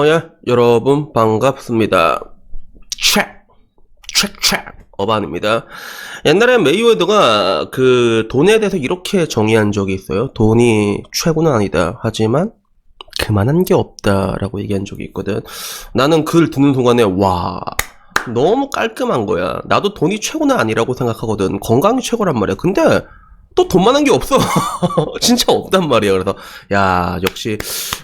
예, 여러분 반갑습니다. 어반입니다. 옛날에 메이웨더가 그 돈에 대해서 이렇게 정의한 적이 있어요. 돈이 최고는 아니다. 하지만 그만한 게 없다라고 얘기한 적이 있거든. 나는 그걸 듣는 순간에 와, 너무 깔끔한 거야. 나도 돈이 최고는 아니라고 생각하거든. 건강이 최고란 말이야. 근데 또 돈만한 게 없어. 진짜 없단 말이야. 그래서 야, 역시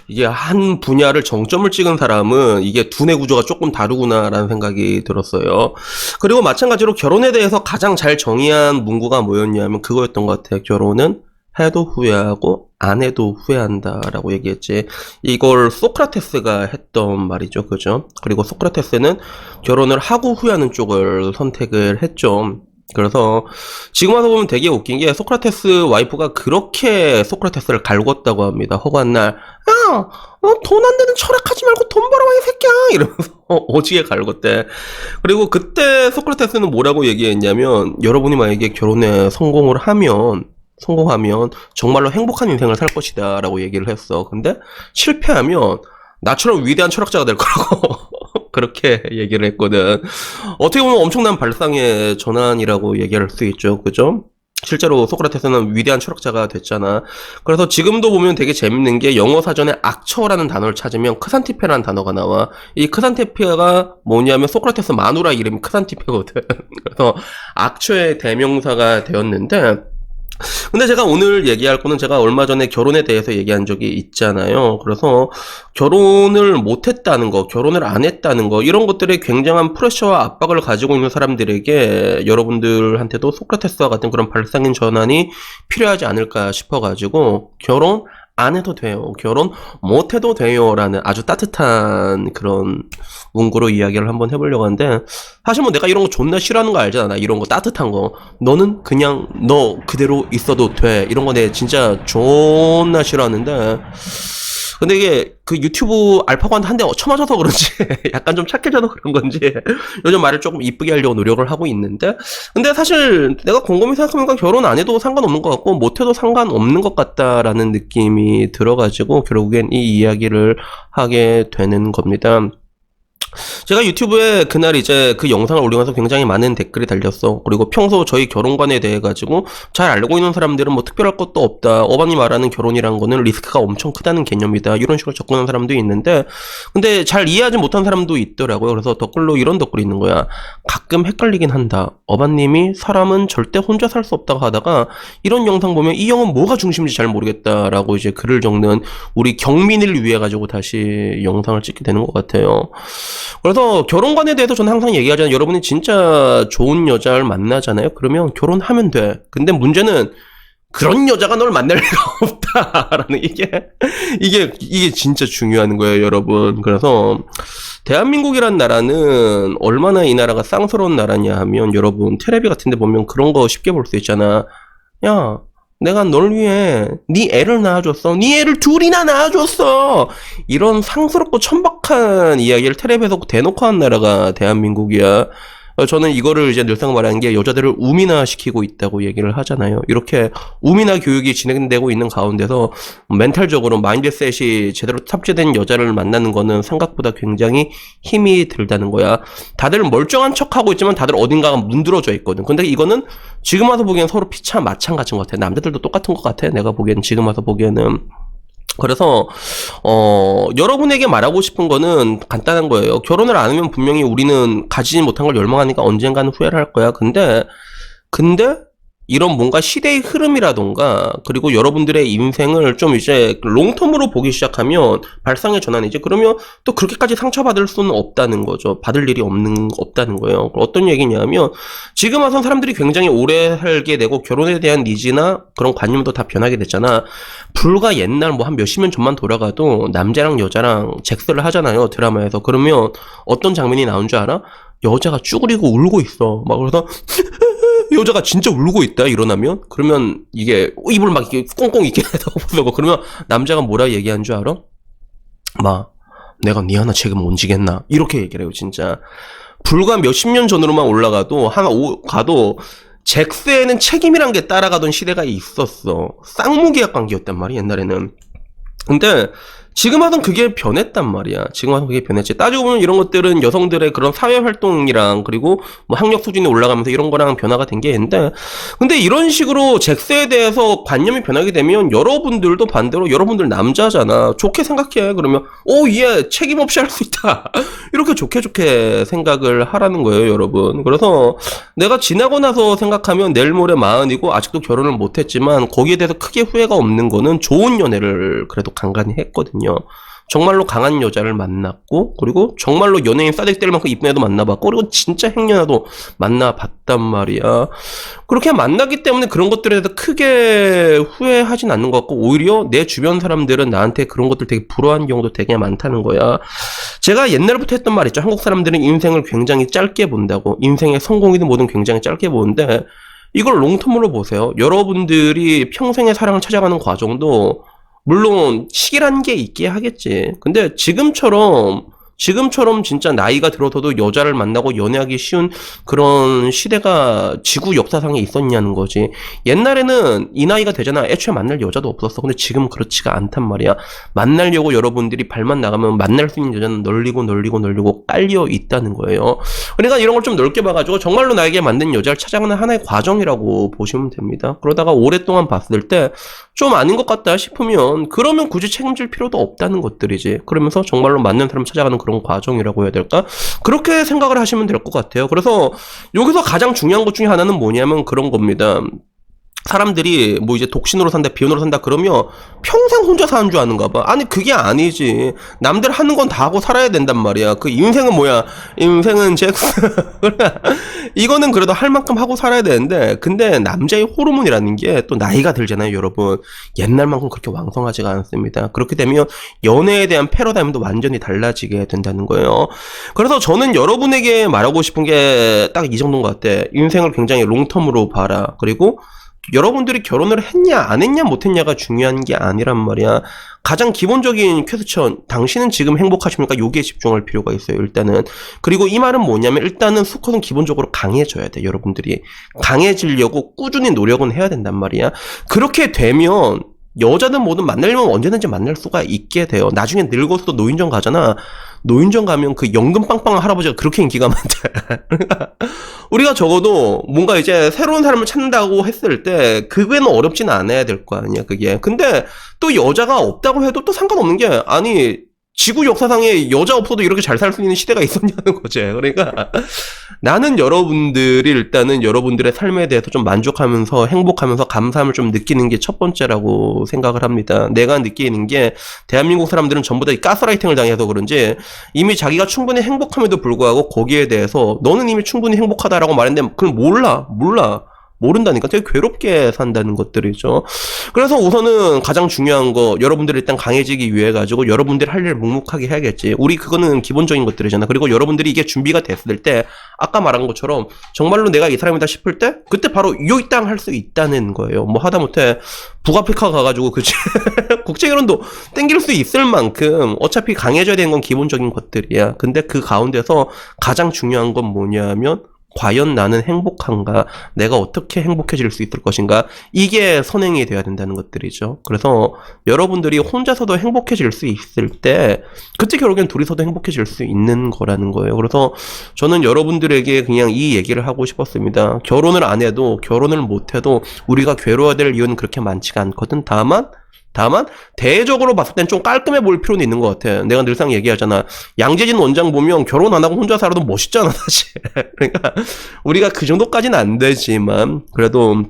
이게 한 분야를 정점을 찍은 사람은 이게 두뇌 구조가 조금 다르구나라는 생각이 들었어요. 그리고 마찬가지로 결혼에 대해서 가장 잘 정의한 문구가 뭐였냐면 그거였던 것 같아요. 결혼은 해도 후회하고 안 해도 후회한다라고 얘기했지. 이걸 소크라테스가 했던 말이죠. 그죠? 그리고 소크라테스는 결혼을 하고 후회하는 쪽을 선택을 했죠. 그래서 지금 와서 보면 되게 웃긴 게 소크라테스 와이프가 그렇게 소크라테스를 갈궜다고 합니다. 허구한 날, 야, 돈 안 되는 철학하지 말고 돈 벌어와 이 새끼야 이러면서 오지게 갈궜대. 그리고 그때 소크라테스는 뭐라고 얘기했냐면, 여러분이 만약에 결혼에 성공하면 정말로 행복한 인생을 살 것이다 라고 얘기를 했어. 근데 실패하면 나처럼 위대한 철학자가 될 거라고 그렇게 얘기를 했거든. 어떻게 보면 엄청난 발상의 전환이라고 얘기할 수 있죠. 그죠? 실제로 소크라테스는 위대한 철학자가 됐잖아. 그래서 지금도 보면 되게 재밌는 게 영어 사전에 악처라는 단어를 찾으면 크산티페라는 단어가 나와. 이 크산티페가 뭐냐면 소크라테스 마누라 이름이 크산티페거든. 그래서 악처의 대명사가 되었는데, 근데 제가 오늘 얘기할 거는 제가 얼마 전에 결혼에 대해서 얘기한 적이 있잖아요. 그래서 결혼을 못했다는 거, 결혼을 안 했다는 거, 이런 것들에 굉장한 프레셔와 압박을 가지고 있는 사람들에게 여러분들한테도 소크라테스와 같은 그런 발상인 전환이 필요하지 않을까 싶어가지고, 결혼 안 해도 돼요, 결혼 못 해도 돼요 라는 아주 따뜻한 그런 문구로 이야기를 한번 해보려고 하는데, 사실 뭐 내가 이런 거 존나 싫어하는 거 알잖아. 나 이런 거 따뜻한 거, 너는 그냥 너 그대로 있어도 돼, 이런 거 내 진짜 존나 싫어하는데, 근데 이게 그 유튜브 알파고한테 한 대 쳐맞아서 그런지 약간 좀 착해져서 그런 건지 요즘 말을 조금 이쁘게 하려고 노력을 하고 있는데, 근데 사실 내가 곰곰이 생각해보니까 결혼 안 해도 상관없는 것 같고 못 해도 상관없는 것 같다라는 느낌이 들어가지고 결국엔 이 이야기를 하게 되는 겁니다. 제가 유튜브에 그날 이제 그 영상을 올리면서 굉장히 많은 댓글이 달렸어. 그리고 평소 저희 결혼관에 대해 가지고 잘 알고 있는 사람들은 뭐 특별할 것도 없다, 어반이 말하는 결혼이란 거는 리스크가 엄청 크다는 개념이다, 이런 식으로 접근하는 사람도 있는데, 근데 잘 이해하지 못한 사람도 있더라고요. 그래서 댓글로 이런 댓글이 있는 거야. 가끔 헷갈리긴 한다, 어반님이 사람은 절대 혼자 살 수 없다고 하다가 이런 영상 보면 이 형은 뭐가 중심인지 잘 모르겠다라고 이제 글을 적는 우리 경민을 위해 가지고 다시 영상을 찍게 되는 것 같아요. 그래서 결혼관에 대해서 저는 항상 얘기하잖아요. 여러분이 진짜 좋은 여자를 만나잖아요. 그러면 결혼하면 돼. 근데 문제는 그런 여자가 널 만날 리가 없다라는 이게 진짜 중요한 거예요, 여러분. 그래서 대한민국이란 나라는 얼마나 이 나라가 쌍스러운 나라냐 하면, 여러분 텔레비 같은 데 보면 그런 거 쉽게 볼 수 있잖아. 야, 내가 널 위해 네 애를 낳아줬어, 네 애를 둘이나 낳아줬어, 이런 상스럽고 천박한 이야기를 텔레비에서 대놓고 한 나라가 대한민국이야. 저는 이거를 이제 늘상 말하는 게, 여자들을 우미나 시키고 있다고 얘기를 하잖아요. 이렇게 우미나 교육이 진행되고 있는 가운데서 멘탈적으로 마인드셋이 제대로 탑재된 여자를 만나는 거는 생각보다 굉장히 힘이 들다는 거야. 다들 멀쩡한 척하고 있지만 다들 어딘가가 문드러져 있거든. 근데 이거는 지금 와서 보기엔 서로 피차 마찬가지인 것 같아. 남자들도 똑같은 것 같아, 내가 보기엔, 지금 와서 보기에는. 그래서 여러분에게 말하고 싶은 거는 간단한 거예요. 결혼을 안 하면 분명히 우리는 가지지 못한 걸 열망하니까 언젠가는 후회를 할 거야. 근데 이런 뭔가 시대의 흐름이라던가, 그리고 여러분들의 인생을 좀 이제 롱텀으로 보기 시작하면, 발상의 전환이지, 그러면 또 그렇게까지 상처받을 수는 없다는 거죠. 받을 일이 없다는 거예요. 어떤 얘기냐면, 지금 와선 사람들이 굉장히 오래 살게 되고 결혼에 대한 니즈나 그런 관념도 다 변하게 됐잖아. 불과 옛날 뭐 한 몇십 년 전만 돌아가도 남자랑 여자랑 잭스를 하잖아요, 드라마에서. 그러면 어떤 장면이 나온 줄 알아? 여자가 쭈그리고 울고 있어. 막 그래서 여자가 진짜 울고 있다, 일어나면. 그러면 이게 입을 막 이렇게 꽁꽁 이렇게 덮으려고, 그러면 남자가 뭐라 얘기한 줄 알아? 마, 내가 니 하나 책임 못 지겠나, 이렇게 얘기를 해요. 진짜 불과 몇십 년 전으로만 올라가도 가도 잭스에는 책임이란 게 따라가던 시대가 있었어. 쌍무계약 관계였단 말이야, 옛날에는. 근데 지금 와선 그게 변했단 말이야. 지금 와선 그게 변했지. 따지고 보면 이런 것들은 여성들의 그런 사회 활동이랑 그리고 뭐 학력 수준이 올라가면서 이런 거랑 변화가 된 게 있는데, 근데 이런 식으로 섹스에 대해서 관념이 변하게 되면 여러분들도 반대로 여러분들 남자잖아. 좋게 생각해. 그러면 얘 책임 없이 할 수 있다. 이렇게 좋게 생각을 하라는 거예요, 여러분. 그래서 내가 지나고 나서 생각하면 내일 모레 40이고 아직도 결혼을 못 했지만 거기에 대해서 크게 후회가 없는 거는 좋은 연애를 그래도 간간히 했거든요. 정말로 강한 여자를 만났고, 그리고 정말로 연예인 싸대기 때릴 만큼 이쁜 애도 만나봤고, 그리고 진짜 행여나도 만나봤단 말이야. 그렇게 만나기 때문에 그런 것들에 대해서 크게 후회하진 않는 것 같고, 오히려 내 주변 사람들은 나한테 그런 것들 되게 부러워하는 경우도 되게 많다는 거야. 제가 옛날부터 했던 말 있죠. 한국 사람들은 인생을 굉장히 짧게 본다고. 인생의 성공이든 뭐든 굉장히 짧게 보는데, 이걸 롱텀으로 보세요. 여러분들이 평생의 사랑을 찾아가는 과정도 물론 시기란 게 있게 하겠지. 근데 지금처럼 진짜 나이가 들어서도 여자를 만나고 연애하기 쉬운 그런 시대가 지구 역사상에 있었냐는 거지. 옛날에는 이 나이가 되잖아. 애초에 만날 여자도 없었어. 근데 지금 그렇지가 않단 말이야. 만나려고 여러분들이 발만 나가면 만날 수 있는 여자는 널리고 깔려 있다는 거예요. 그러니까 이런 걸 좀 넓게 봐가지고 정말로 나에게 맞는 여자를 찾아가는 하나의 과정이라고 보시면 됩니다. 그러다가 오랫동안 봤을 때 좀 아닌 것 같다 싶으면 그러면 굳이 책임질 필요도 없다는 것들이지. 그러면서 정말로 맞는 사람 찾아가는 그런 과정이라고 해야 될까? 그렇게 생각을 하시면 될 것 같아요. 그래서 여기서 가장 중요한 것 중에 하나는 뭐냐면 그런 겁니다. 사람들이 뭐 이제 독신으로 산다, 비혼으로 산다 그러면 평생 혼자 사는 줄 아는가 봐. 아니 그게 아니지. 남들 하는 건 다 하고 살아야 된단 말이야. 그 인생은 뭐야? 인생은 잭스. 이거는 그래도 할 만큼 하고 살아야 되는데, 근데 남자의 호르몬이라는 게 또 나이가 들잖아요, 여러분. 옛날만큼 그렇게 왕성하지가 않습니다. 그렇게 되면 연애에 대한 패러다임도 완전히 달라지게 된다는 거예요. 그래서 저는 여러분에게 말하고 싶은 게 딱 이 정도인 것 같아. 인생을 굉장히 롱텀으로 봐라. 그리고 여러분들이 결혼을 했냐 안 했냐 못 했냐가 중요한 게 아니란 말이야. 가장 기본적인 퀘스천, 당신은 지금 행복하십니까? 여기에 집중할 필요가 있어요, 일단은. 그리고 이 말은 뭐냐면 일단은 수컷은 기본적으로 강해져야 돼. 여러분들이 강해지려고 꾸준히 노력은 해야 된단 말이야. 그렇게 되면 여자든 뭐든 만나려면 언제든지 만날 수가 있게 돼요. 나중에 늙어서도 노인정 가잖아. 노인정 가면 그 연금 빵빵한 할아버지가 그렇게 인기가 많대. 우리가 적어도 뭔가 이제 새로운 사람을 찾는다고 했을 때 그게는 어렵진 않아야 될 거 아니야, 그게. 근데 또 여자가 없다고 해도 또 상관없는 게, 아니 지구 역사상에 여자 없어도 이렇게 잘 살 수 있는 시대가 있었냐는 거지. 그러니까 나는 여러분들이 일단은 여러분들의 삶에 대해서 좀 만족하면서 행복하면서 감사함을 좀 느끼는 게 첫 번째라고 생각을 합니다. 내가 느끼는 게 대한민국 사람들은 전부 다 이 가스라이팅을 당해서 그런지 이미 자기가 충분히 행복함에도 불구하고 거기에 대해서 너는 이미 충분히 행복하다라고 말했는데 그걸 몰라. 모른다니까. 되게 괴롭게 산다는 것들이죠. 그래서 우선은 가장 중요한 거, 여러분들이 일단 강해지기 위해 가지고 여러분들이 할 일 묵묵하게 해야겠지. 우리 그거는 기본적인 것들이잖아. 그리고 여러분들이 이게 준비가 됐을 때 아까 말한 것처럼 정말로 내가 이 사람이다 싶을 때 그때 바로 요 땅 할 수 있다는 거예요. 뭐 하다못해 북아프리카 가가지고 그치 국제결혼도 땡길 수 있을 만큼 어차피 강해져야 되는 건 기본적인 것들이야. 근데 그 가운데서 가장 중요한 건 뭐냐면 과연 나는 행복한가? 내가 어떻게 행복해질 수 있을 것인가? 이게 선행이 돼야 된다는 것들이죠. 그래서 여러분들이 혼자서도 행복해질 수 있을 때 그때 결국엔 둘이서도 행복해질 수 있는 거라는 거예요. 그래서 저는 여러분들에게 그냥 이 얘기를 하고 싶었습니다. 결혼을 안 해도 결혼을 못 해도 우리가 괴로워야 될 이유는 그렇게 많지가 않거든. 다만 대외적으로 봤을 땐 좀 깔끔해 보일 필요는 있는 것 같아. 내가 늘상 얘기하잖아. 양재진 원장 보면 결혼 안 하고 혼자 살아도 멋있잖아, 사실. 그러니까 우리가 그 정도까지는 안 되지만 그래도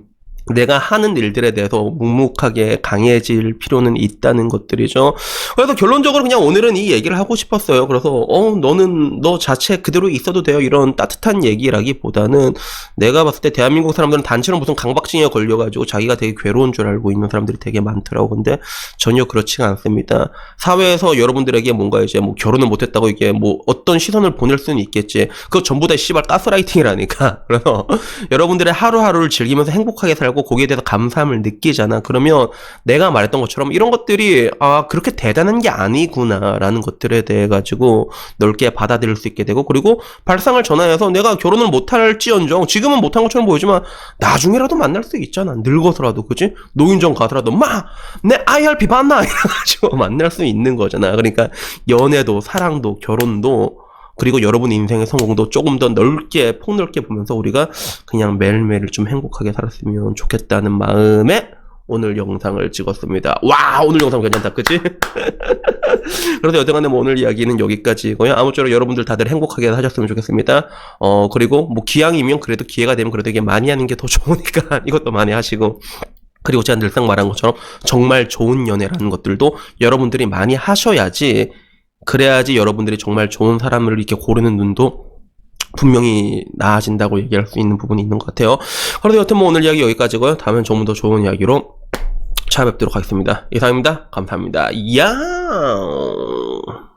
내가 하는 일들에 대해서 묵묵하게 강해질 필요는 있다는 것들이죠. 그래서 결론적으로 그냥 오늘은 이 얘기를 하고 싶었어요. 그래서 너는 너 자체 그대로 있어도 돼요. 이런 따뜻한 얘기라기보다는 내가 봤을 때 대한민국 사람들은 단체로 무슨 강박증에 걸려가지고 자기가 되게 괴로운 줄 알고 있는 사람들이 되게 많더라고. 근데 전혀 그렇지가 않습니다. 사회에서 여러분들에게 뭔가 이제 뭐 결혼을 못했다고 이게 뭐 어떤 시선을 보낼 수는 있겠지. 그거 전부 다 씨발 가스라이팅이라니까. 그래서 여러분들의 하루하루를 즐기면서 행복하게 살고 알고 거기에 대해서 감사함을 느끼잖아. 그러면 내가 말했던 것처럼 이런 것들이 그렇게 대단한 게 아니구나라는 것들에 대해 가지고 넓게 받아들일 수 있게 되고, 그리고 발상을 전환해서 내가 결혼을 못할지언정 지금은 못한 것처럼 보이지만 나중에라도 만날 수 있잖아. 늙어서라도, 그지? 노인정 가서라도 내 IRP 봤나? 이래가지고 만날 수 있는 거잖아. 그러니까 연애도 사랑도 결혼도 그리고 여러분의 인생의 성공도 조금 더 넓게 폭넓게 보면서 우리가 그냥 매일매일 좀 행복하게 살았으면 좋겠다는 마음에 오늘 영상을 찍었습니다. 와, 오늘 영상 괜찮다, 그치? 그래서 여튼간에 뭐 오늘 이야기는 여기까지고요. 아무쪼록 여러분들 다들 행복하게 하셨으면 좋겠습니다. 그리고 뭐 기왕이면 그래도 기회가 되면 그래도 이게 많이 하는 게 더 좋으니까 이것도 많이 하시고, 그리고 제가 늘상 말한 것처럼 정말 좋은 연애라는 것들도 여러분들이 많이 하셔야지, 그래야지 여러분들이 정말 좋은 사람을 이렇게 고르는 눈도 분명히 나아진다고 얘기할 수 있는 부분이 있는 것 같아요. 그래도 여튼 뭐 오늘 이야기 여기까지고요. 다음엔 조금 더 좋은 이야기로 찾아뵙도록 하겠습니다. 이상입니다. 감사합니다. 야.